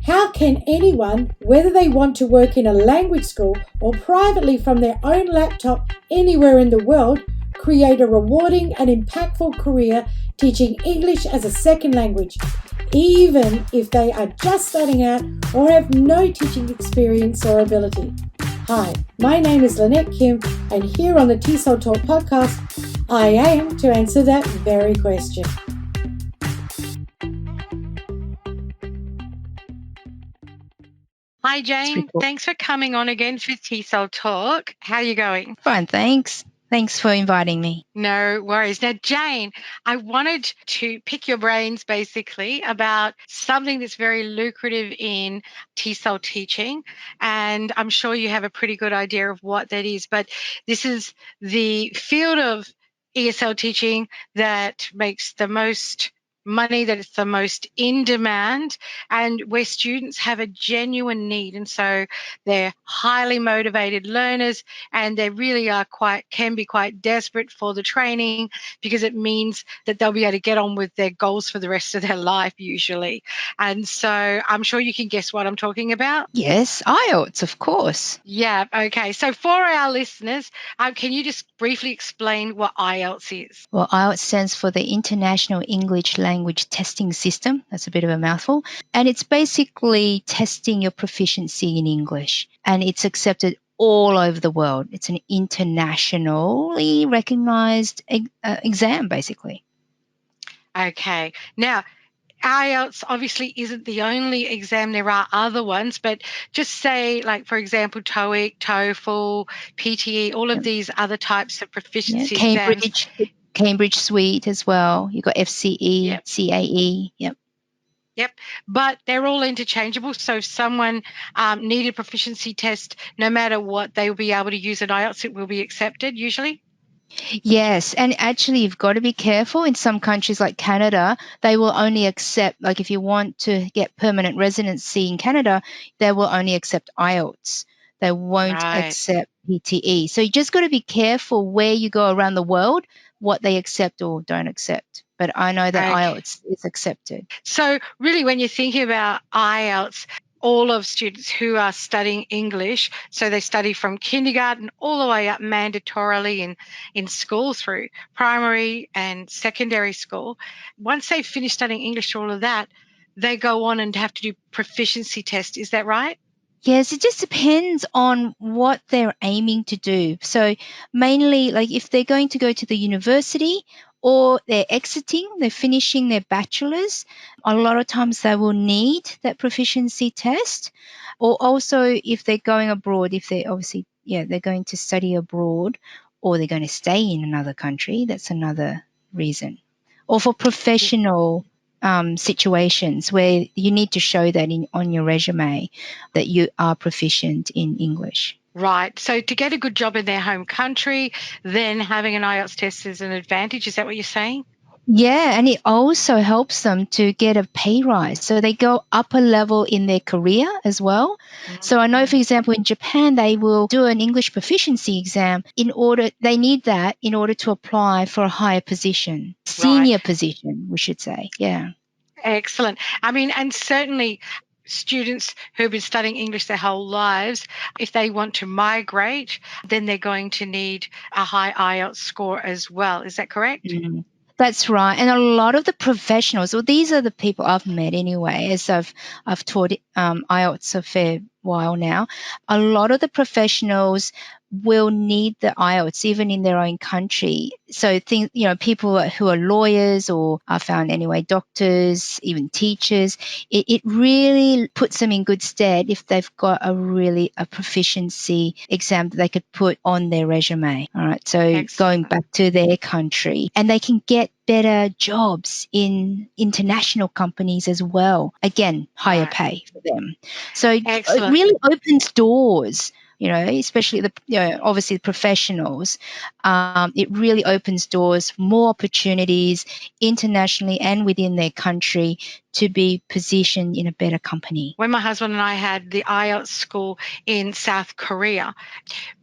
How can anyone, whether they want to work in a language school or privately from their own laptop anywhere in the world, create a rewarding and impactful career teaching English as a second language, even if they are just starting out or have no teaching experience or ability? Hi, my name is Lynette Kim, and here on the TESOL Talk podcast, I aim to answer that very question. Hi, Jane. Thanks for coming on again for TESOL Talk. How are you going? Fine, thanks. Thanks for inviting me. No worries. Now, Jane, I wanted to pick your brains basically about something that's very lucrative in TESOL teaching, and I'm sure you have a pretty good idea of what that is, but this is the field of ESL teaching that makes the most money, that it's the most in demand, and where students have a genuine need, and so they're highly motivated learners, and they really can be quite desperate for the training because it means that they'll be able to get on with their goals for the rest of their life usually. And so I'm sure you can guess what I'm talking about. Yes, IELTS, of course. Yeah, okay. So for our listeners, can you just briefly explain what IELTS is? Well, IELTS stands for the International English Language Testing System. That's a bit of a mouthful. And it's basically testing your proficiency in English. And it's accepted all over the world. It's an internationally recognized exam, basically. Okay. Now, IELTS obviously isn't the only exam. There are other ones, but just say, like, for example, TOEIC, TOEFL, PTE, all of these other types of proficiency exams. Cambridge Suite as well. You've got FCE, CAE. Yep, but they're all interchangeable. So if someone needed a proficiency test, no matter what, they will be able to use an IELTS. It will be accepted usually. Yes, and actually you've got to be careful. In some countries like Canada, they will only accept, like if you want to get permanent residency in Canada, they will only accept IELTS. They won't accept PTE. So you just got to be careful where you go around the world, what they accept or don't accept. But I know that IELTS is accepted. So really when you're thinking about IELTS, all of students who are studying English, so they study from kindergarten all the way up mandatorily in school through primary and secondary school. Once they've finished studying English, all of that, they go on and have to do proficiency tests. Is that right? Yes, it just depends on what they're aiming to do. So mainly, like if they're going to go to the university or they're finishing their bachelor's, a lot of times they will need that proficiency test. Or also if they're going abroad, if they're they're going to study abroad or they're going to stay in another country, that's another reason. Or for professional situations where you need to show that on your resume that you are proficient in English. Right. So to get a good job in their home country, then having an IELTS test is an advantage. Is that what you're saying? Yeah, and it also helps them to get a pay rise. So they go up a level in their career as well. Mm-hmm. So I know, for example, in Japan, they will do an English proficiency exam they need that in order to apply for a higher position, senior position, we should say. Yeah. Excellent. I mean, and certainly students who have been studying English their whole lives, if they want to migrate, then they're going to need a high IELTS score as well. Is that correct? Mm-hmm. That's right. And a lot of the professionals, these are the people I've met anyway, as I've taught IELTS a fair while now. A lot of the professionals will need the IELTS even in their own country. So people who are lawyers or are found anyway, doctors, even teachers, it really puts them in good stead if they've got a proficiency exam that they could put on their resume. All right. So Excellent. Going back to their country, and they can get better jobs in international companies as well. Again, higher pay for them. So Excellent. It really opens doors. Especially obviously the professionals, it really opens doors, more opportunities internationally and within their country to be positioned in a better company. When my husband and I had the IELTS school in South Korea,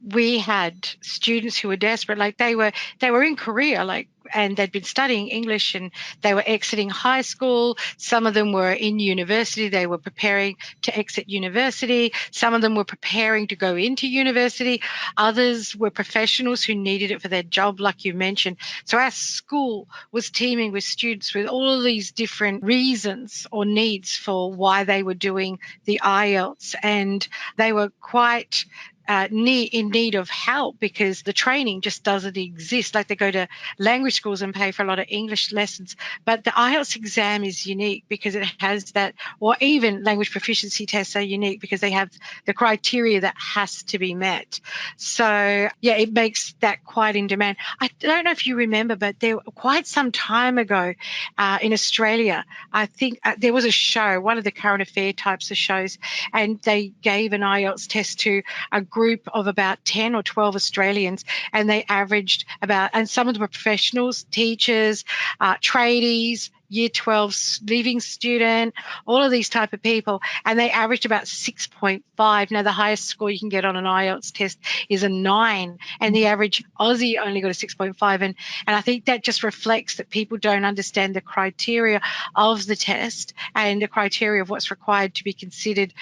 we had students who were desperate. Like they were in Korea, like and they'd been studying English and they were exiting high school. Some of them were in university. They were preparing to exit university. Some of them were preparing to go into university. Others were professionals who needed it for their job, like you mentioned. So our school was teaming with students with all of these different reasons or needs for why they were doing the IELTS, and they were quite in need of help because the training just doesn't exist. Like, they go to language schools and pay for a lot of English lessons, but the IELTS exam is unique because it has that, or even language proficiency tests are unique because they have the criteria that has to be met. So yeah, it makes that quite in demand. I don't know if you remember, but there quite some time ago in Australia, I think there was a show, one of the current affair types of shows, and they gave an IELTS test to a group of about 10 or 12 Australians, and they averaged about, and some of them were professionals, teachers, tradies, Year 12 leaving student, all of these type of people, and they averaged about 6.5. Now, the highest score you can get on an IELTS test is a 9, and the average Aussie only got a 6.5. And I think that just reflects that people don't understand the criteria of the test and the criteria of what's required to be considered,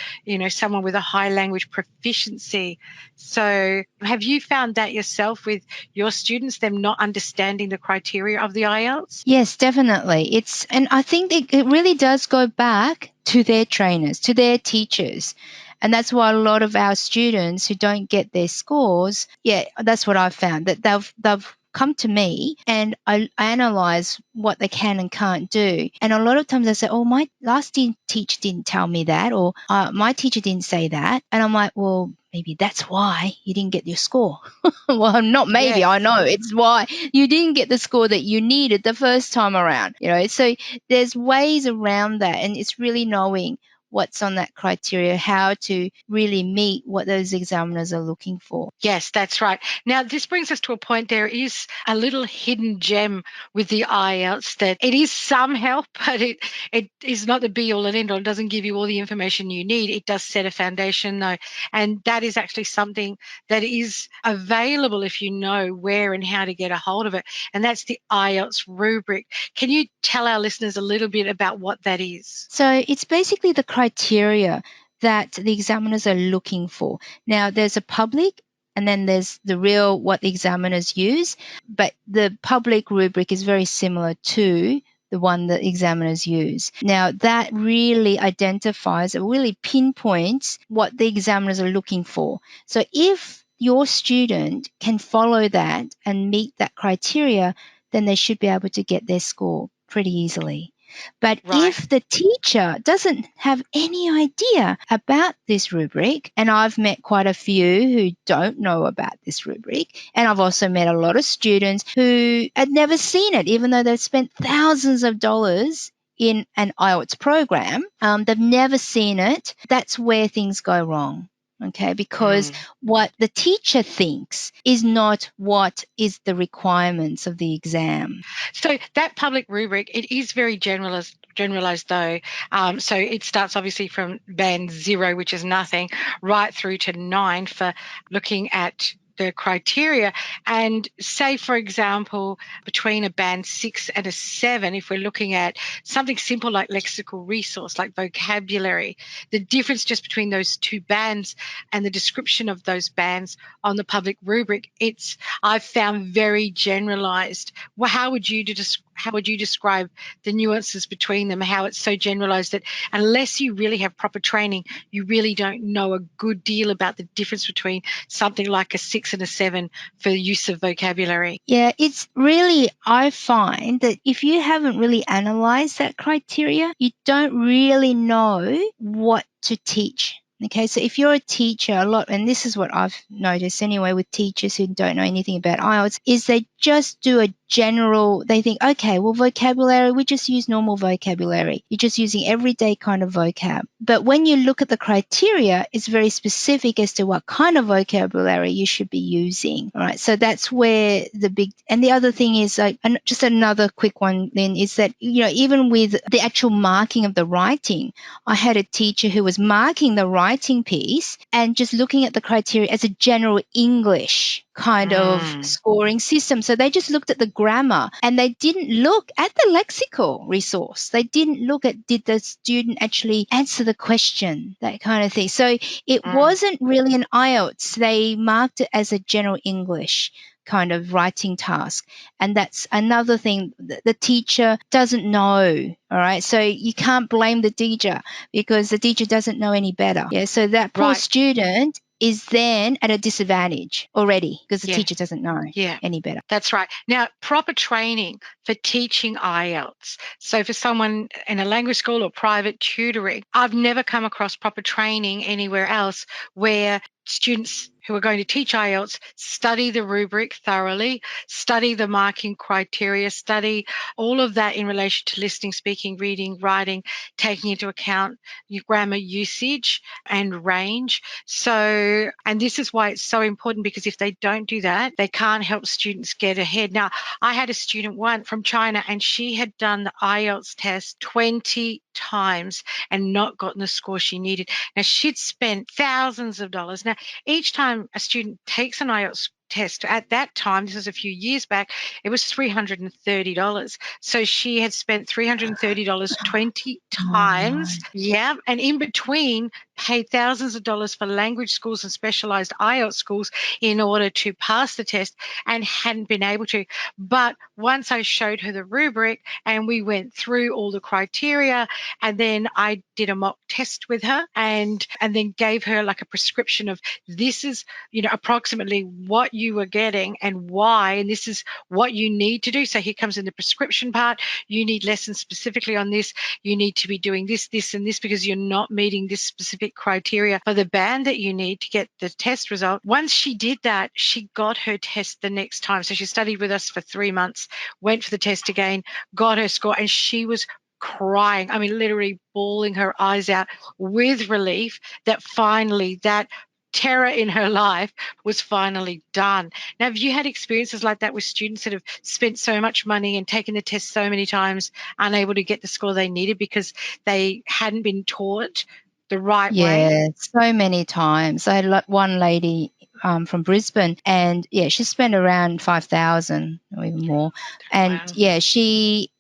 someone with a high language proficiency. So have you found that yourself with your students, them not understanding the criteria of the IELTS? Yes, definitely. And I think it really does go back to their trainers, to their teachers. And that's why a lot of our students who don't get their scores, that's what I've found, that they've come to me and I analyze what they can and can't do. And a lot of times they say, oh, my last teacher didn't tell me that, or my teacher didn't say that. And I'm like, well, maybe that's why you didn't get your score. Well, not maybe, yes. I know it's why you didn't get the score that you needed the first time around. So there's ways around that, and it's really knowing what's on that criteria, how to really meet what those examiners are looking for. Yes, that's right. Now, this brings us to a point. There is a little hidden gem with the IELTS that it is some help, but it is not the be-all and end-all. It doesn't give you all the information you need. It does set a foundation, though, and that is actually something that is available if you know where and how to get a hold of it, and that's the IELTS rubric. Can you tell our listeners a little bit about what that is? So it's basically the criteria that the examiners are looking for. Now, there's a public and then there's the real, what the examiners use, but the public rubric is very similar to the one that examiners use. Now, that really identifies, it really pinpoints what the examiners are looking for. So if your student can follow that and meet that criteria, then they should be able to get their score pretty easily. But right. If the teacher doesn't have any idea about this rubric, and I've met quite a few who don't know about this rubric, and I've also met a lot of students who had never seen it, even though they've spent thousands of dollars in an IELTS program, they've never seen it. That's where things go wrong. Okay, because what the teacher thinks is not what is the requirements of the exam. So that public rubric, it is very generalized though. So it starts obviously from band 0, which is nothing, right through to 9 for looking at the criteria. And say, for example, between a band 6 and a 7, if we're looking at something simple like lexical resource, like vocabulary, the difference just between those two bands and the description of those bands on the public rubric, I've found very generalized. Well, how would you describe the nuances between them, how it's so generalized that unless you really have proper training, you really don't know a good deal about the difference between something like a 6 and a 7 for the use of vocabulary? Yeah, it's really, I find that if you haven't really analyzed that criteria, you don't really know what to teach. Okay, so if you're a teacher, and this is what I've noticed anyway with teachers who don't know anything about IELTS, is they just do they think, okay, well, vocabulary, we just use normal vocabulary. You're just using everyday kind of vocab. But when you look at the criteria, it's very specific as to what kind of vocabulary you should be using. All right, so that's where and the other thing is, just another quick one then, is that, even with the actual marking of the writing, I had a teacher who was marking the writing piece and just looking at the criteria as a general English kind of scoring system. So they just looked at the grammar and they didn't look at the lexical resource. They didn't look at, did the student actually answer the question, that kind of thing. So it wasn't really an IELTS. They marked it as a general English kind of writing task. And that's another thing that the teacher doesn't know. All right. So you can't blame the teacher because the teacher doesn't know any better. Yeah. So that poor student is then at a disadvantage already because the teacher doesn't know any better. That's right. Now, proper training for teaching IELTS. So for someone in a language school or private tutoring, I've never come across proper training anywhere else where students who are going to teach IELTS study the rubric thoroughly, study the marking criteria, study all of that in relation to listening, speaking, reading, writing, taking into account your grammar usage and range. So, and this is why it's so important, because if they don't do that, they can't help students get ahead. Now, I had a student once from China and she had done the IELTS test 20 times and not gotten the score she needed. Now, she'd spent thousands of dollars. Now, each time a student takes an IELTS test, at that time, this was a few years back, it was $330. So she had spent $330 20 times. Yeah. And in between, paid thousands of dollars for language schools and specialized IELTS schools in order to pass the test and hadn't been able to. But once I showed her the rubric and we went through all the criteria, and then I did a mock test with her and then gave her like a prescription of this is, approximately what you were getting and why, and this is what you need to do. So here comes in the prescription part. You need lessons specifically on this. You need to be doing this, this, and this because you're not meeting this specific criteria for the band that you need to get the test result. Once she did that, she got her test the next time. So she studied with us for 3 months, went for the test again, got her score, and she was crying. I mean, literally bawling her eyes out with relief that finally that terror in her life was finally done. Now, have you had experiences like that with students that have spent so much money and taken the test so many times, unable to get the score they needed because they hadn't been taught the right way? Yeah, so many times. I had one lady from Brisbane, and she spent around 5,000 or even more. And she'd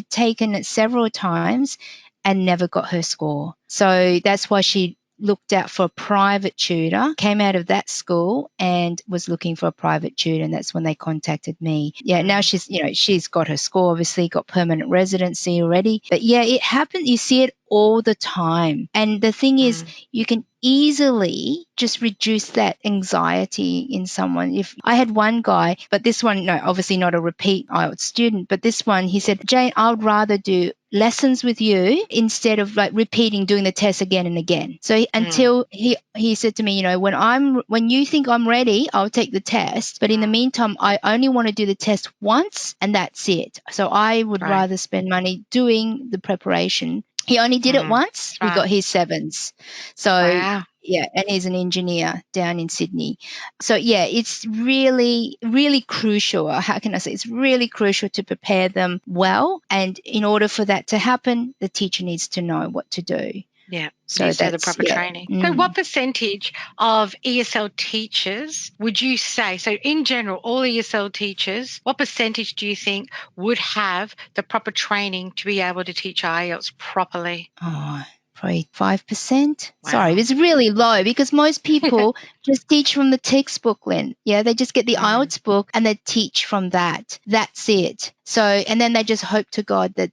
taken it several times and never got her score. So that's why she looked out for a private tutor, came out of that school and was looking for a private tutor, and that's when they contacted me. Yeah, now she's got her score, obviously got permanent residency already. But it happened, you see it all the time. And the thing is, you can easily just reduce that anxiety in someone. If I had one guy, but this one, no, obviously not a repeat IELTS student, but this one, he said, Jane, I would rather do lessons with you instead of like doing the test again and again. So until he said to me, when you think I'm ready, I'll take the test. But in the meantime, I only want to do the test once and that's it. So I would rather spend money doing the preparation. He only did it once. He got his 7s. So and he's an engineer down in Sydney. So it's really, really crucial. How can I say? It's really crucial to prepare them well. And in order for that to happen, the teacher needs to know what to do. Yeah, so that's the proper training. So what percentage of ESL teachers would you say, so in general, all ESL teachers, what percentage do you think would have the proper training to be able to teach IELTS properly? Oh, probably 5%. Wow. Sorry, it's really low because most people just teach from the textbook, Lyn. Yeah, they just get the IELTS book and they teach from that. That's it. So, and then they just hope to God that,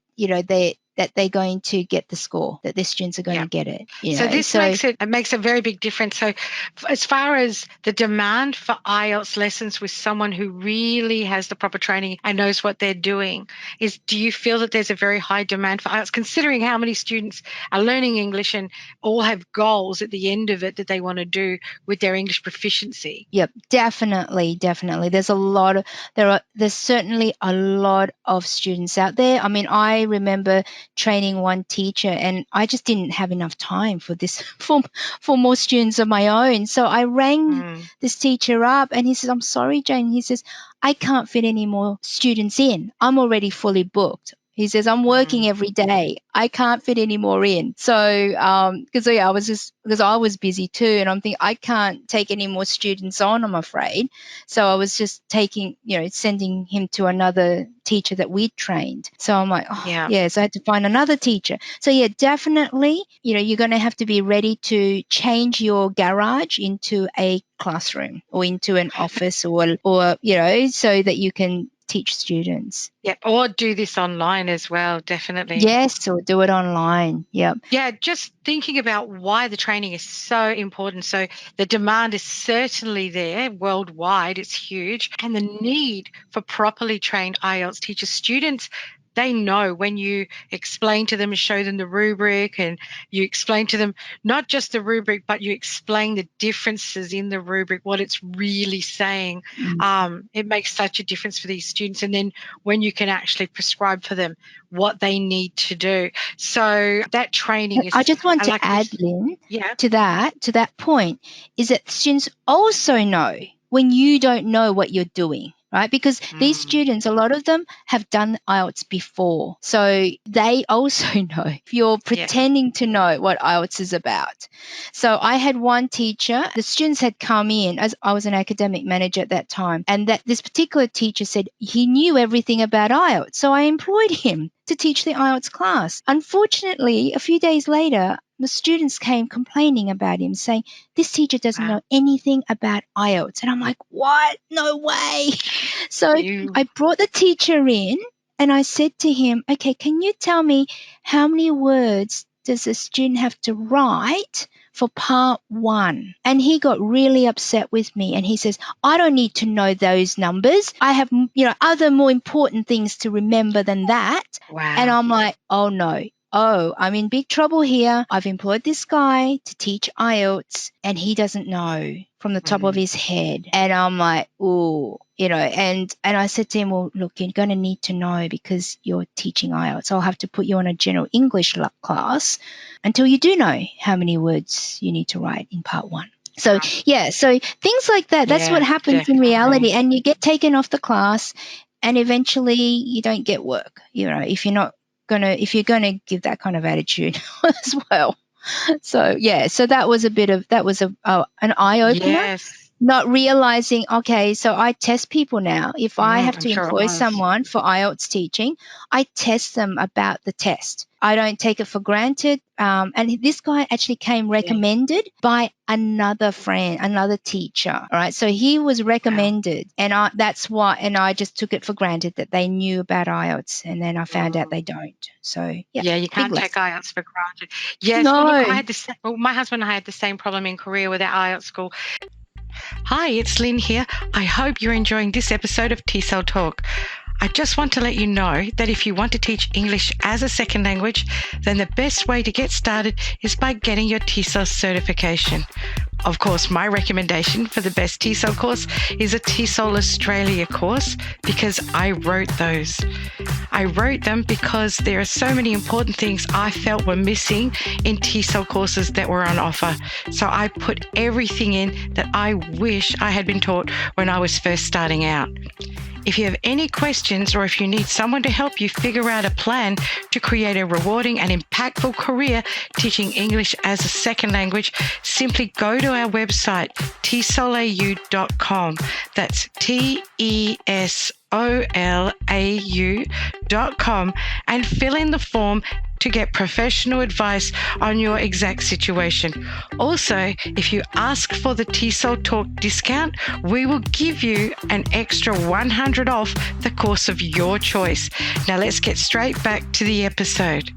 they're going to get the score, that their students are going to get it. So this makes a very big difference. So as far as the demand for IELTS lessons with someone who really has the proper training and knows what they're doing, do you feel that there's a very high demand for IELTS, considering how many students are learning English and all have goals at the end of it that they want to do with their English proficiency? Yep, definitely. There's there's certainly a lot of students out there. I mean, I remember training one teacher and I just didn't have enough time for this for more students of my own. So I rang this teacher up and he says, I'm sorry, Jane. He says, I can't fit any more students in. I'm already fully booked. He says, I'm working every day. I can't fit any more in. So, because I was busy too, and I'm thinking I can't take any more students on, I'm afraid. So I was just sending him to another teacher that we'd trained. So I'm like, so I had to find another teacher. So yeah, definitely, you're going to have to be ready to change your garage into a classroom or into an office or so that you can teach students. Yeah, or do this online as well, definitely. Yes, or do it online. Yep. Yeah, just thinking about why the training is so important. So the demand is certainly there worldwide. It's huge. And the need for properly trained IELTS teachers. Students, they know when you explain to them and show them the rubric, and you explain to them not just the rubric, but you explain the differences in the rubric, what it's really saying. It makes such a difference for these students. And then when you can actually prescribe for them what they need to do. So that training is... I just want to add, Lynn, to that point, is that students also know when you don't know what you're doing. Right? Because these students, a lot of them have done IELTS before. So they also know if you're pretending to know what IELTS is about. So I had one teacher, the students had come in, as I was an academic manager at that time, and that this particular teacher said he knew everything about IELTS. So I employed him to teach the IELTS class. Unfortunately, a few days later, the students came complaining about him, saying, this teacher doesn't know anything about IELTS. And I'm like, what? No way. So I brought the teacher in and I said to him, okay, can you tell me how many words does a student have to write for part 1? And he got really upset with me and he says, I don't need to know those numbers. I have, other more important things to remember than that. Wow. And I'm like, oh no. Oh, I'm in big trouble here. I've employed this guy to teach IELTS and he doesn't know from the top of his head. And I'm like, ooh, and I said to him, well, look, you're going to need to know because you're teaching IELTS. I'll have to put you on a general English class until you do know how many words you need to write in part 1. So, so things like that, that's what happens in reality. And you get taken off the class and eventually you don't get work, if you're gonna give that kind of attitude as well. So so that was an eye opener. Yes. Not realizing, okay, so I test people now. If I have to employ someone for IELTS teaching, I test them about the test. I don't take it for granted. And this guy actually came recommended by another friend, another teacher. All right. So he was recommended and I just took it for granted that they knew about IELTS, and then I found out they don't. So you can't take IELTS for granted. Yes. No. Well, look, my husband and I had the same problem in Korea with our IELTS school. Hi, it's Lynn here. I hope you're enjoying this episode of TESOL Talk. I just want to let you know that if you want to teach English as a second language, then the best way to get started is by getting your TESOL certification. Of course, my recommendation for the best TESOL course is a TESOL Australia course because I wrote those. I wrote them because there are so many important things I felt were missing in TESOL courses that were on offer. So I put everything in that I wish I had been taught when I was first starting out. If you have any questions or if you need someone to help you figure out a plan to create a rewarding and impactful career teaching English as a second language, simply go to our website, tesolau.com. That's TESOLAU.com and fill in the form to get professional advice on your exact situation. Also, if you ask for the TESOL Talk discount, we will give you an extra $100 off the course of your choice. Now let's get straight back to the episode.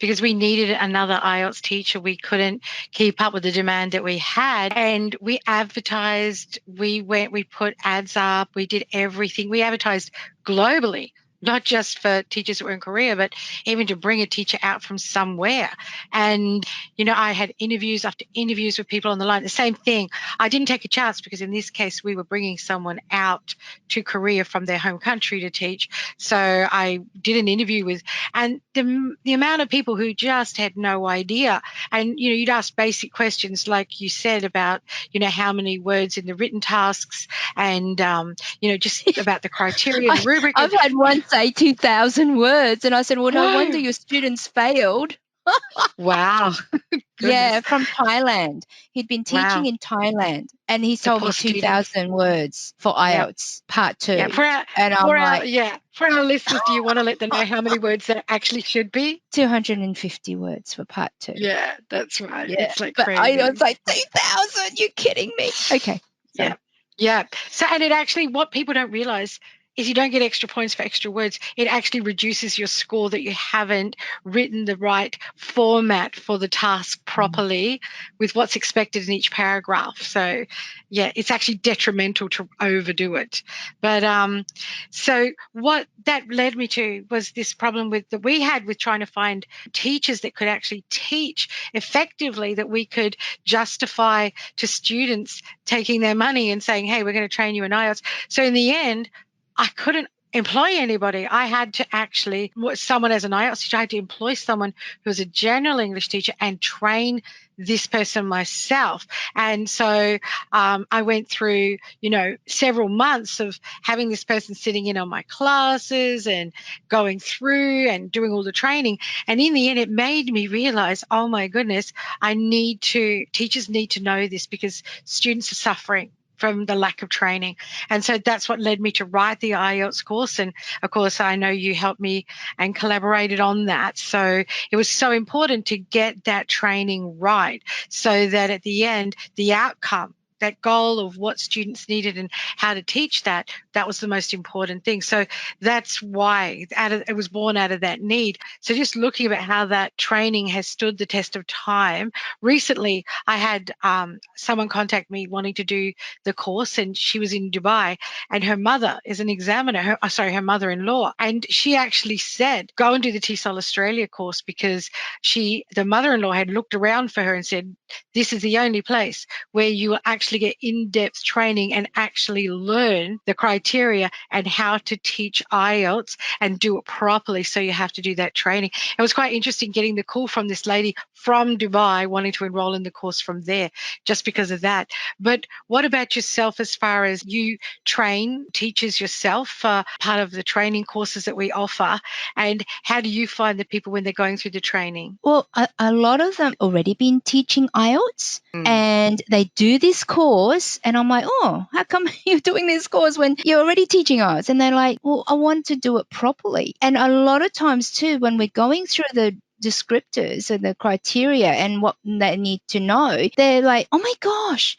Because we needed another IELTS teacher. We couldn't keep up with the demand that we had. And we advertised, we put ads up, we did everything. We advertised globally, not just for teachers that were in Korea, but even to bring a teacher out from somewhere. And, I had interviews after interviews with people on the line. The same thing. I didn't take a chance because in this case, we were bringing someone out to Korea from their home country to teach. So I did an interview with, and the amount of people who just had no idea. And, you'd ask basic questions like you said about, how many words in the written tasks and, just about the criteria, the rubric. I've had one say 2,000 words. And I said, well, no wonder Whoa. your students failed. Wow. Yeah, Goodness. from Thailand. He'd been teaching Wow. in Thailand, and he The told me poor students. 2,000 words for Yep. IELTS Part 2. Yeah. And I'm like, For our listeners, do you want to let them know how many words that actually should be? 250 words for Part 2. Yeah, that's right. Yeah. It's like But I crazy. was like, 2,000? You're kidding me. Okay. So, Yeah. Yeah. So, and it actually, what people don't realize is you don't get extra points for extra words. It actually reduces your score that you haven't written the right format for the task properly with what's expected in each paragraph. So, yeah, it's actually detrimental to overdo it. But so what that led me to was this problem that we had with trying to find teachers that could actually teach effectively, that we could justify to students taking their money and saying, hey, we're going to train you in IELTS. So in the end, I couldn't employ anybody. I had to actually, someone as an IELTS teacher, I had to employ someone who was a general English teacher and train this person myself. And so I went through, several months of having this person sitting in on my classes and going through and doing all the training. And in the end, it made me realize, oh my goodness, teachers need to know this, because students are suffering from the lack of training. And so that's what led me to write the IELTS course. And of course, I know you helped me and collaborated on that. So it was so important to get that training right, so that at the end, the outcome, that goal of what students needed and how to teach that was the most important thing. So that's why it was born out of that need. So just looking at how that training has stood the test of time. Recently, I had someone contact me wanting to do the course, and she was in Dubai, and her mother is an examiner, her mother-in-law, and she actually said, go and do the TESOL Australia course, because the mother-in-law had looked around for her and said, this is the only place where you will actually get in-depth training and actually learn the criteria and how to teach IELTS and do it properly. So you have to do that training. It was quite interesting getting the call from this lady from Dubai wanting to enroll in the course from there, just because of that. But what about yourself, as far as you train teachers yourself for part of the training courses that we offer? And how do you find the people when they're going through the training? well, a lot of them already been teaching IELTS, and they do this course, and I'm like, oh, how come you're doing this course when you're already teaching IELTS? And they're like, well, I want to do it properly. And a lot of times too, when we're going through the descriptors and the criteria and what they need to know, they're like, oh my gosh,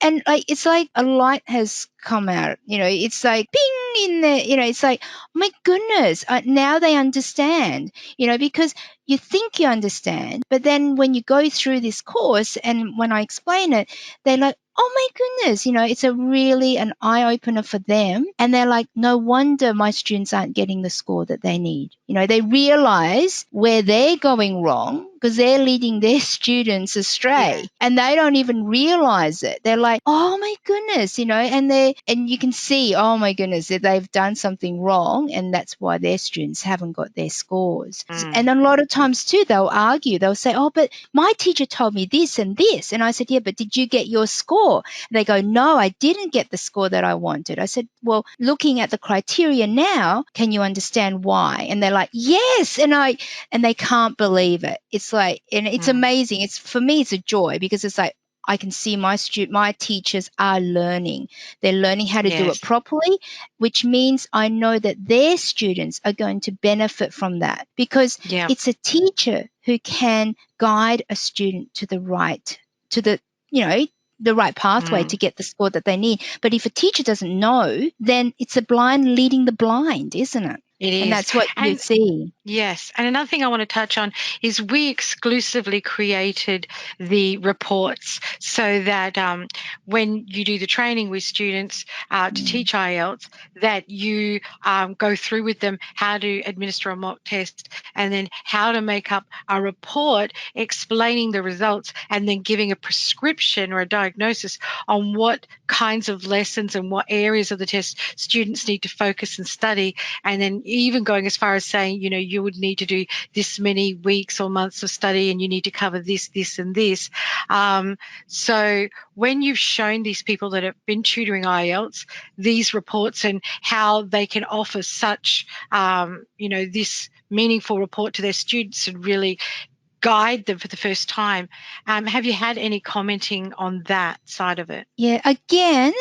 and like it's like a light has come out, it's like ping in there, it's like, oh my goodness, now they understand, because you think you understand, but then when you go through this course and when I explain it, they're like, oh my goodness, it's really an eye-opener for them. And they're like, no wonder my students aren't getting the score that they need. They realize where they're going wrong because they're leading their students astray, and they don't even realize it. They're like, oh my goodness, and you can see, oh my goodness, that they've done something wrong, and that's why their students haven't got their scores. And a lot of times too, they'll argue. They'll say, oh, but my teacher told me this and this. And I said, yeah, but did you get your score? And they go, no, I didn't get the score that I wanted. I said, well, looking at the criteria now, can you understand why? And they're like, yes. And they can't believe it. It's like, and it's amazing. For me, it's a joy, because it's like, I can see my teachers are learning. They're learning how to do it properly, which means I know that their students are going to benefit from that, because it's a teacher who can guide a student to the right pathway to get the score that they need. But if a teacher doesn't know, then it's a blind leading the blind, isn't it? It is. And that's what you see. Yes. And another thing I want to touch on is we exclusively created the reports so that when you do the training with students to teach IELTS, that you go through with them how to administer a mock test and then how to make up a report explaining the results and then giving a prescription or a diagnosis on what kinds of lessons and what areas of the test students need to focus and study, and then even going as far as saying, you would need to do this many weeks or months of study, and you need to cover this, this, and this. So when you've shown these people that have been tutoring IELTS these reports and how they can offer such, this meaningful report to their students and really guide them for the first time, have you had any commenting on that side of it? Yeah, again,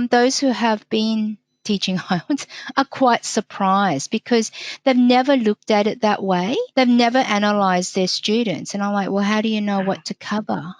those who have been teaching IELTS are quite surprised because they've never looked at it that way. They've never analysed their students. And I'm like, well, how do you know what to cover?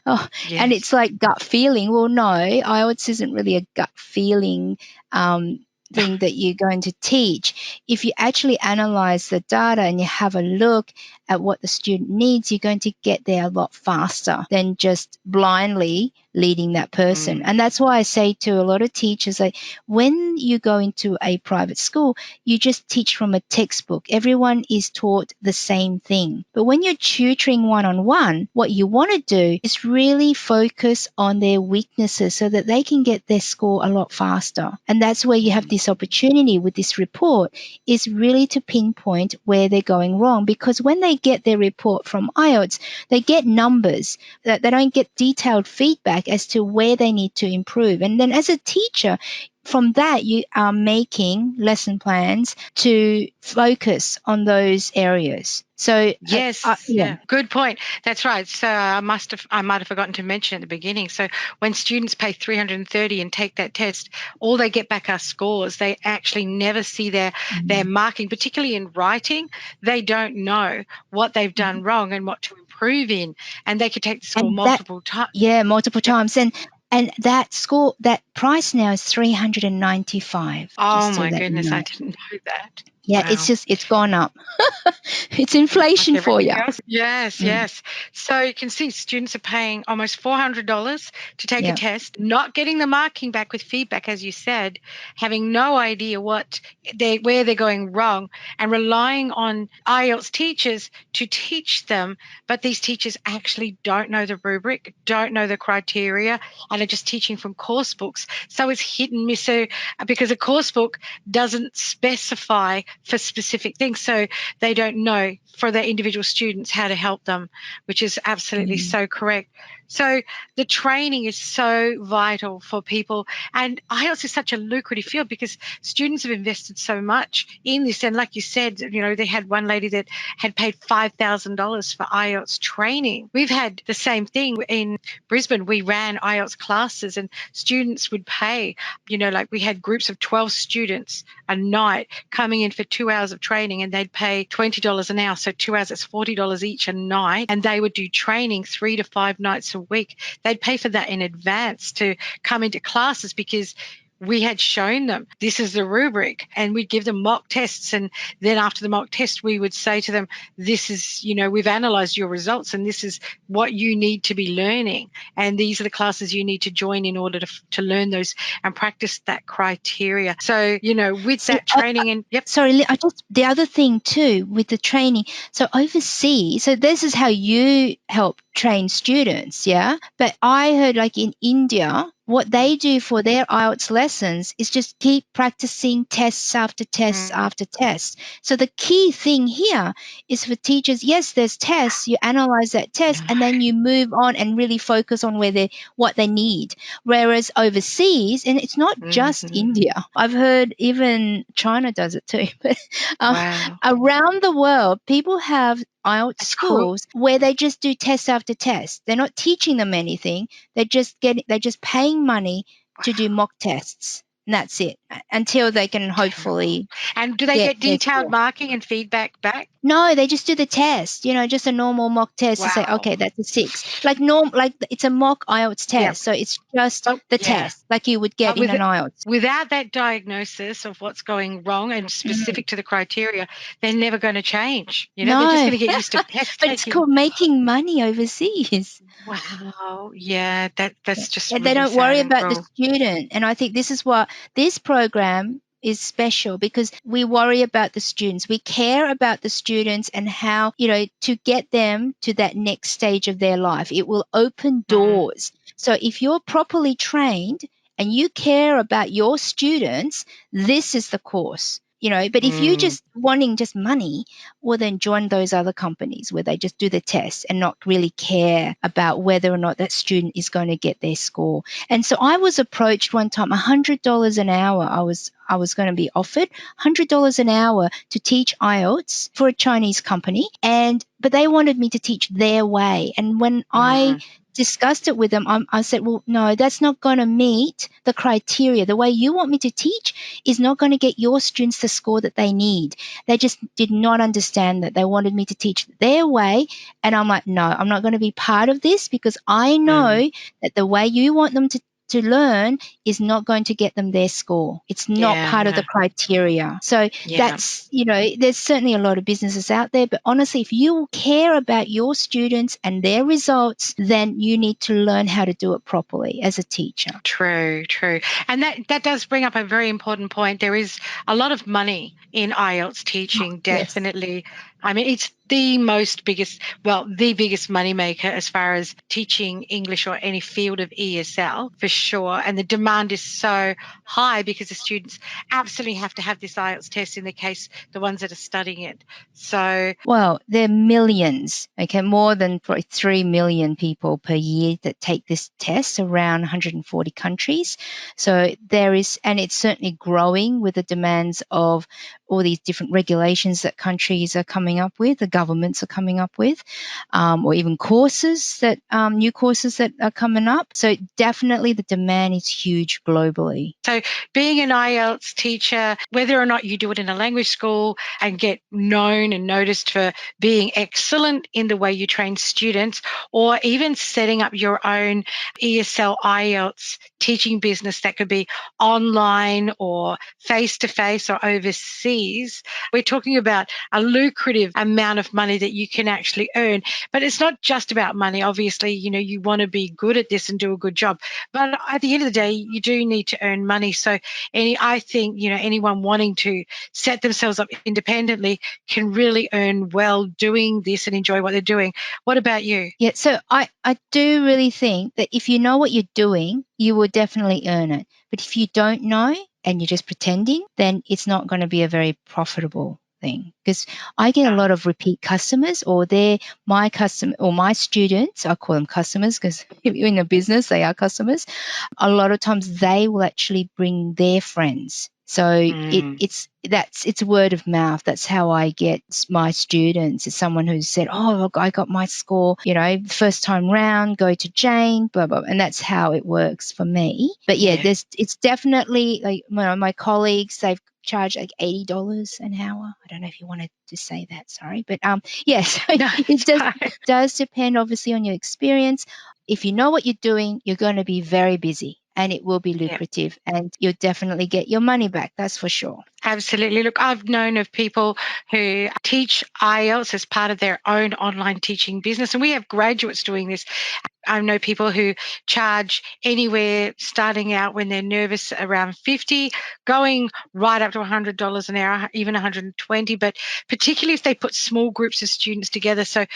Yes. And it's like gut feeling. Well, no, IELTS isn't really a gut feeling thing that you're going to teach. If you actually analyse the data and you have a look at what the student needs, you're going to get there a lot faster than just blindly leading that person. And that's why I say to a lot of teachers, like, when you go into a private school, you just teach from a textbook. Everyone is taught the same thing. But when you're tutoring one-on-one, what you want to do is really focus on their weaknesses so that they can get their score a lot faster. And that's where you have this opportunity with this report, is really to pinpoint where they're going wrong. Because when they get their report from IELTS, they get numbers, that they don't get detailed feedback as to where they need to improve. And then as a teacher, from that, you are making lesson plans to focus on those areas. So yes, good point. That's right. So I might have forgotten to mention at the beginning. So when students pay $330 and take that test, all they get back are scores. They actually never see their marking, particularly in writing. They don't know what they've done wrong and what to improve in, and they could take the score multiple times. Yeah, multiple times. And that score, that price now is $395. Oh my goodness, I didn't know that. Yeah, wow. It's gone up. It's inflation like for you. Yes. So you can see students are paying almost $400 to take a test, not getting the marking back with feedback, as you said, having no idea where they're going wrong, and relying on IELTS teachers to teach them. But these teachers actually don't know the rubric, don't know the criteria, and are just teaching from course books. So it's hit and miss. So because a course book doesn't specify for specific things, so they don't know for their individual students how to help them, which is absolutely so correct. So the training is so vital for people, and IELTS is such a lucrative field because students have invested so much in this. And like you said, they had one lady that had paid $5,000 for IELTS training. We've had the same thing in Brisbane. We ran IELTS classes, and students would pay, like we had groups of 12 students a night coming in for 2 hours of training, and they'd pay $20 an hour. So 2 hours, it's $40 each a night, and they would do training 3 to 5 nights a week. They'd pay for that in advance to come into classes because we had shown them this is the rubric, and we'd give them mock tests. And then after the mock test, we would say to them, this is, we've analysed your results, and this is what you need to be learning. And these are the classes you need to join in order to learn those and practice that criteria. So, with that training Sorry, the other thing too with the training, so overseas, so this is how you help train students, yeah? But I heard like in India, what they do for their IELTS lessons is just keep practicing tests after tests after tests. So the key thing here is for teachers, yes, there's tests, you analyze that test, and then you move on and really focus on what they need. Whereas overseas, and it's not just India, I've heard even China does it too, but around the world, people have IELTS schools where they just do test after test. They're not teaching them anything. They're just paying money to do mock tests. And that's it until they can hopefully. And do they get detailed marking and feedback back? No, they just do the test, just a normal mock test to say, okay, that's a 6. Like it's a mock IELTS test. So it's just the test like you would get in an IELTS. Without that diagnosis of what's going wrong and specific to the criteria, they're never going to change. They're just going to get used to test taking. It's called making money overseas. Wow. Yeah, that's just and they don't worry about the student. And I think this is what this program is special, because we worry about the students. We care about the students and how, to get them to that next stage of their life. It will open doors. So if you're properly trained and you care about your students, this is the course. But if you're just wanting just money, well, then join those other companies where they just do the tests and not really care about whether or not that student is going to get their score. And so I was approached one time, $100 an hour. I was going to be offered $100 an hour to teach IELTS for a Chinese company, but they wanted me to teach their way. And when I discussed it with them, I said, well, no, that's not going to meet the criteria. The way you want me to teach is not going to get your students the score that they need. They just did not understand that. They wanted me to teach their way. And I'm like, no, I'm not going to be part of this, because I know that the way you want them to learn is not going to get them their score. It's not part of the criteria. So that's, there's certainly a lot of businesses out there, but honestly, if you care about your students and their results, then you need to learn how to do it properly as a teacher. True. And that does bring up a very important point. There is a lot of money in IELTS teaching, definitely. Yes. I mean, it's the biggest moneymaker as far as teaching English or any field of ESL, for sure. And the demand is so high because the students absolutely have to have this IELTS test, in the case the ones that are studying it. So, well, there are millions, more than probably 3 million people per year that take this test around 140 countries. So there is, and it's certainly growing with the demands of all these different regulations that countries are coming up with, the governments are coming up with, or even courses that, new courses that are coming up. So definitely the demand is huge globally. So being an IELTS teacher, whether or not you do it in a language school and get known and noticed for being excellent in the way you train students, or even setting up your own ESL IELTS teaching business that could be online or face-to-face or overseas, we're talking about a lucrative amount of money that you can actually earn. But it's not just about money. Obviously, you want to be good at this and do a good job. But at the end of the day, you do need to earn money. So I think, anyone wanting to set themselves up independently can really earn well doing this and enjoy what they're doing. What about you? Yeah, so I do really think that if you know what you're doing, you will definitely earn it. But if you don't know and you're just pretending, then it's not going to be a very profitable thing. Because I get a lot of repeat customers, or they're my customer or my students. I call them customers because in a business they are customers. A lot of times they will actually bring their friends. So it's word of mouth. That's how I get my students. It's someone who said, oh, look, I got my score, first time round, go to Jane, blah, blah. And that's how it works for me. But it's definitely like my colleagues, they've charged like $80 an hour. I don't know if you wanted to say that, sorry. But yes, it does depend obviously on your experience. If you know what you're doing, you're going to be very busy. And it will be lucrative, and you'll definitely get your money back. That's for sure. Absolutely. Look, I've known of people who teach IELTS as part of their own online teaching business, and we have graduates doing this. I know people who charge anywhere starting out when they're nervous around $50, going right up to $100 an hour, even $120, but particularly if they put small groups of students together. So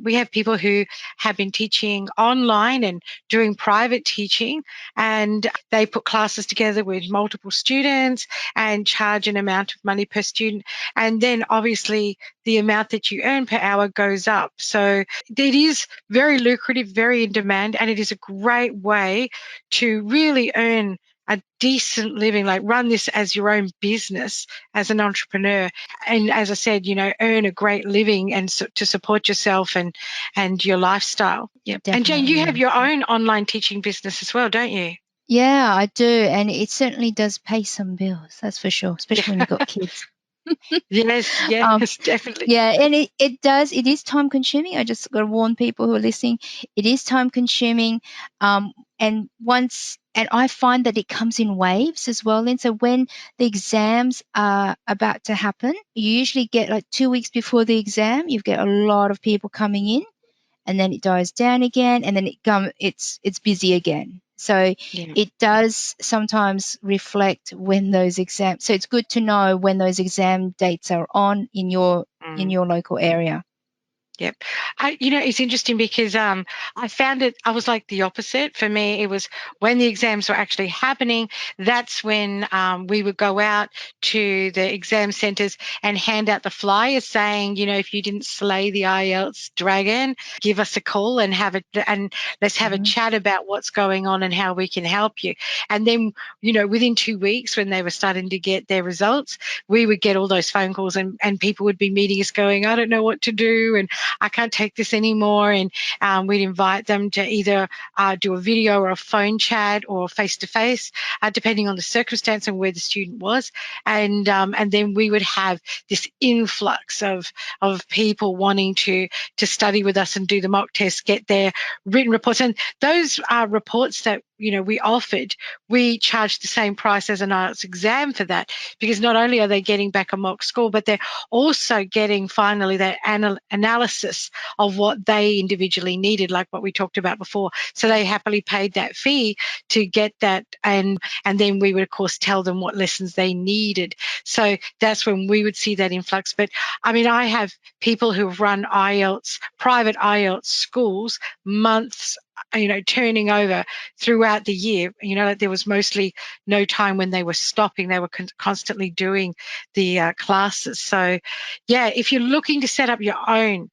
we have people who have been teaching online and doing private teaching, and they put classes together with multiple students and charge an amount of money per student. And then obviously the amount that you earn per hour goes up. So it is very lucrative, very in demand, and it is a great way to really earn a decent living, like run this as your own business as an entrepreneur. And as I said, earn a great living and to support yourself and your lifestyle. Yep. And Jane, you have your own online teaching business as well, don't you? Yeah, I do. And it certainly does pay some bills, that's for sure, especially when you've got kids. Yes, definitely. Yeah, and it does. It is time consuming. I just got to warn people who are listening. It is time consuming. And I find that it comes in waves as well. And so when the exams are about to happen, you usually get like 2 weeks before the exam, you get a lot of people coming in, and then it dies down again, and then it's busy again. So it does sometimes reflect when those exams. So it's good to know when those exam dates are on in your local area. Yep. It's interesting because I found I was like the opposite. For me, it was when the exams were actually happening, that's when we would go out to the exam centres and hand out the flyers saying, if you didn't slay the IELTS dragon, give us a call and let's have a chat about what's going on and how we can help you. And then, within 2 weeks when they were starting to get their results, we would get all those phone calls and people would be meeting us going, I don't know what to do and I can't take this anymore. And we'd invite them to either do a video or a phone chat or face-to-face, depending on the circumstance and where the student was. And then we would have this influx of people wanting to study with us and do the mock tests, get their written reports. And those reports that we offered, we charged the same price as an IELTS exam for that, because not only are they getting back a mock score, but they're also getting finally that analysis of what they individually needed, like what we talked about before. So they happily paid that fee to get that, and then we would of course tell them what lessons they needed. So that's when we would see that influx. But I have people who have run private IELTS schools months, turning over throughout the year. There was mostly no time when they were stopping. They were constantly doing the classes. So, yeah, if you're looking to set up your own,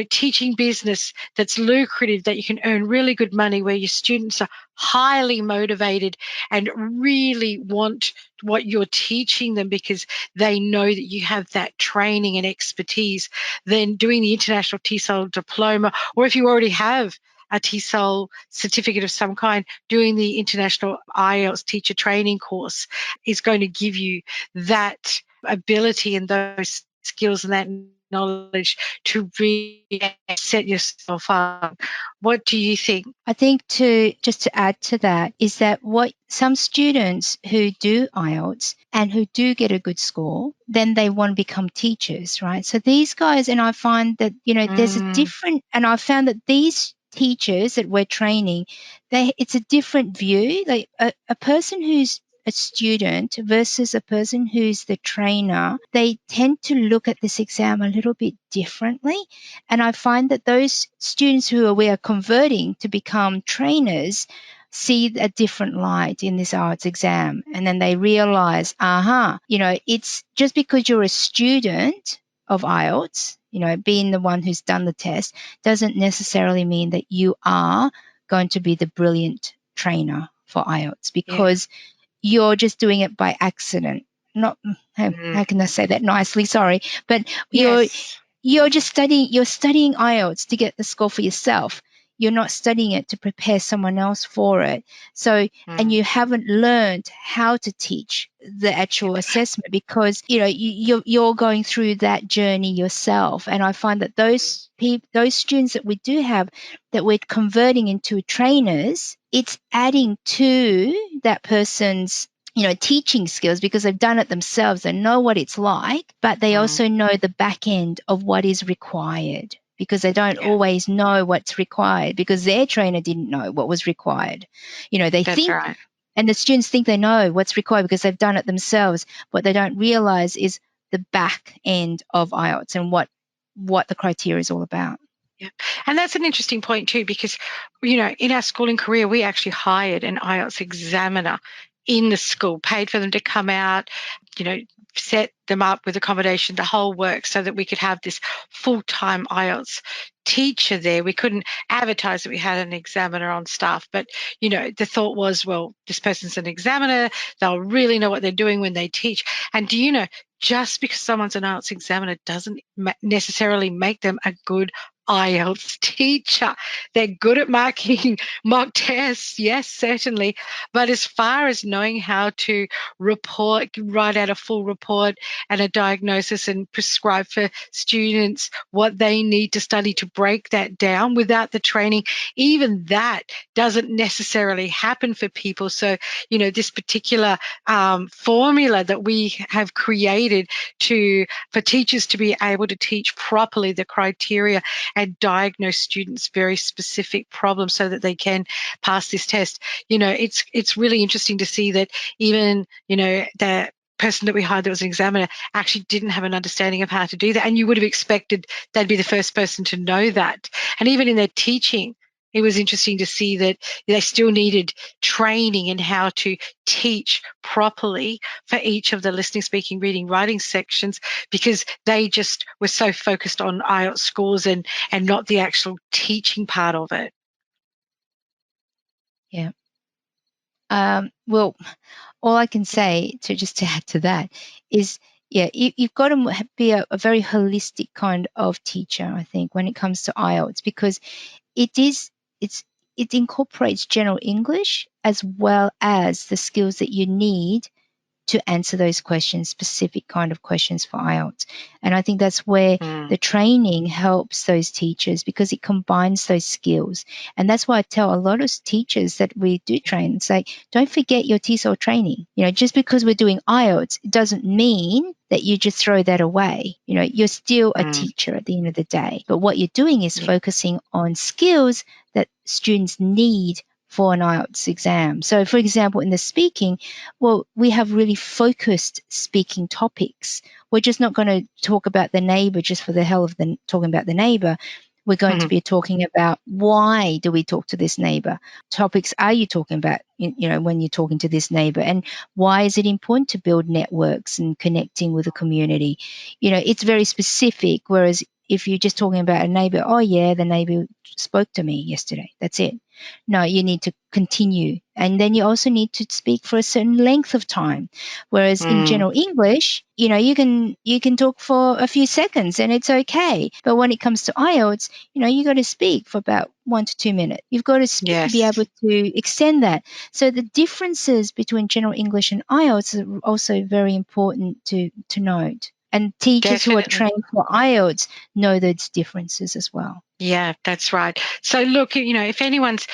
teaching business that's lucrative, that you can earn really good money, where your students are highly motivated and really want what you're teaching them because they know that you have that training and expertise, then doing the International TESOL diploma, or if you already have a TESOL certificate of some kind, doing the International IELTS teacher training course is going to give you that ability and those skills and that knowledge to really set yourself up. What do you think? I think just to add to that is that what some students who do IELTS and who do get a good score, then they want to become teachers, right? So these guys, and I find that, there's a different, and I found that these teachers that we're training, it's a different view. Like a person who's a student versus a person who's the trainer, they tend to look at this exam a little bit differently. And I find that those students who we are converting to become trainers see a different light in this IELTS exam. And then they realize, it's just because you're a student of IELTS, being the one who's done the test, doesn't necessarily mean that you are going to be the brilliant trainer for IELTS, because you're just doing it by accident. Not how can I say that nicely? Sorry, but you're just studying IELTS to get the score for yourself. You're not studying it to prepare someone else for it. So, and you haven't learned how to teach the actual assessment because, you're going through that journey yourself. And I find that those students that we do have that we're converting into trainers, it's adding to that person's teaching skills because they've done it themselves. They know what it's like, but they also know the back end of what is required, because they don't always know what's required because their trainer didn't know what was required. They That's think, right. and the students think they know what's required because they've done it themselves. What they don't realize is the back end of IELTS and what the criteria is all about. Yeah. And that's an interesting point too, because, in our school in Korea, we actually hired an IELTS examiner in the school, paid for them to come out, set them up with accommodation, the whole work, so that we could have this full-time IELTS teacher there. We couldn't advertise that we had an examiner on staff, but, the thought was, well, this person's an examiner, they'll really know what they're doing when they teach. And do you know, just because someone's an IELTS examiner doesn't necessarily make them a good IELTS teacher. They're good at marking mock tests, yes, certainly. But as far as knowing how to write out a full report and a diagnosis and prescribe for students what they need to study to break that down without the training, even that doesn't necessarily happen for people. So, this particular formula that we have created for teachers to be able to teach properly the criteria and diagnose students' very specific problems so that they can pass this test. It's really interesting to see that even, that person that we hired that was an examiner actually didn't have an understanding of how to do that. And you would have expected they'd be the first person to know that. And even in their teaching, it was interesting to see that they still needed training in how to teach properly for each of the listening, speaking, reading, writing sections, because they just were so focused on IELTS scores and not the actual teaching part of it. Yeah. Well, all I can say to add to that is, yeah, you've got to be a very holistic kind of teacher, I think, when it comes to IELTS, because it incorporates general English as well as the skills that you need to answer those questions, specific kind of questions for IELTS. And I think that's where the training helps those teachers, because it combines those skills. And that's why I tell a lot of teachers that we do train and say, don't forget your TESOL training. Just because we're doing IELTS, it doesn't mean that you just throw that away. You're still a teacher at the end of the day. But what you're doing is focusing on skills that students need for an IELTS exam. So, for example, in the speaking, well, we have really focused speaking topics. We're just not going to talk about the neighbour just for the hell of talking about the neighbour. We're going to be talking about, why do we talk to this neighbour? Topics are you talking about, when you're talking to this neighbour? And why is it important to build networks and connecting with the community? It's very specific, whereas if you're just talking about a neighbour, oh yeah, the neighbour spoke to me yesterday, that's it. No, you need to continue. And then you also need to speak for a certain length of time. Whereas in general English, you can talk for a few seconds and it's okay. But when it comes to IELTS, you got to speak for about 1 to 2 minutes. You've got to be able to extend that. So the differences between general English and IELTS are also very important to note. And teachers who are trained for IELTS know those differences as well. Yeah, that's right. So look, if anyone's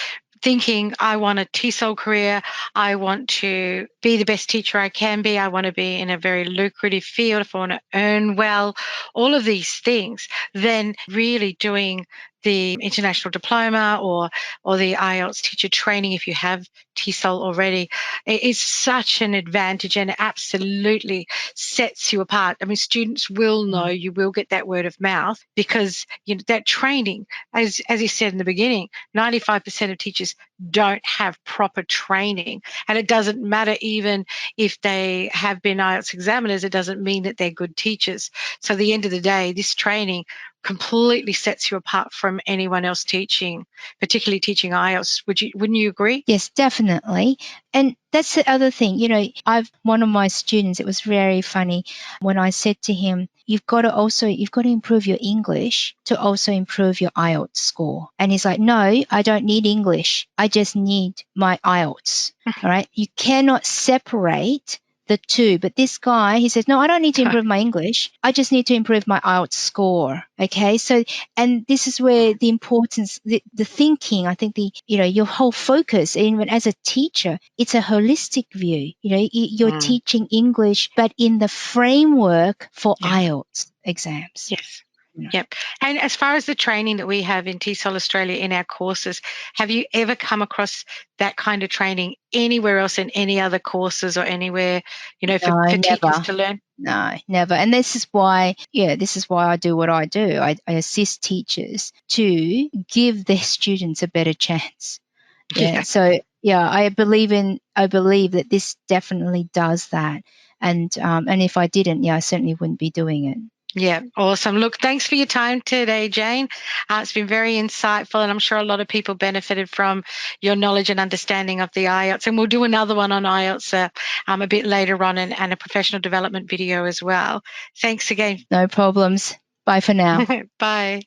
thinking, I want a TESOL career, I want to be the best teacher I can be, I want to be in a very lucrative field, if I want to earn well, all of these things, then really doing the international diploma or the IELTS teacher training, if you have TESOL already, it is such an advantage and absolutely sets you apart. I mean, students will know, you will get that word of mouth, because that training, as you said in the beginning, 95% of teachers don't have proper training. And it doesn't matter even if they have been IELTS examiners, it doesn't mean that they're good teachers. So at the end of the day, this training completely sets you apart from anyone else teaching, particularly teaching IELTS. Wouldn't you agree? Yes, definitely. And that's the other thing. One of my students, it was very funny when I said to him, you've got to improve your English to also improve your IELTS score. And he's like, no, I don't need English. I just need my IELTS. All right. You cannot separate the two. But this guy, he says, no, I don't need to improve my English. I just need to improve my IELTS score. Okay. So, and this is where the importance, the thinking, I think your whole focus, even as a teacher, it's a holistic view. You're teaching English, but in the framework for IELTS exams. Yes. Yep. And as far as the training that we have in TESOL Australia in our courses, have you ever come across that kind of training anywhere else in any other courses or anywhere, for teachers to learn? No, never. And this is why I do what I do. I assist teachers to give their students a better chance. Yeah. So I believe that this definitely does that. And if I didn't, I certainly wouldn't be doing it. Yeah, awesome. Look, thanks for your time today, Jane. It's been very insightful, and I'm sure a lot of people benefited from your knowledge and understanding of the IELTS. And we'll do another one on IELTS a bit later on, and a professional development video as well. Thanks again. No problems. Bye for now. Bye.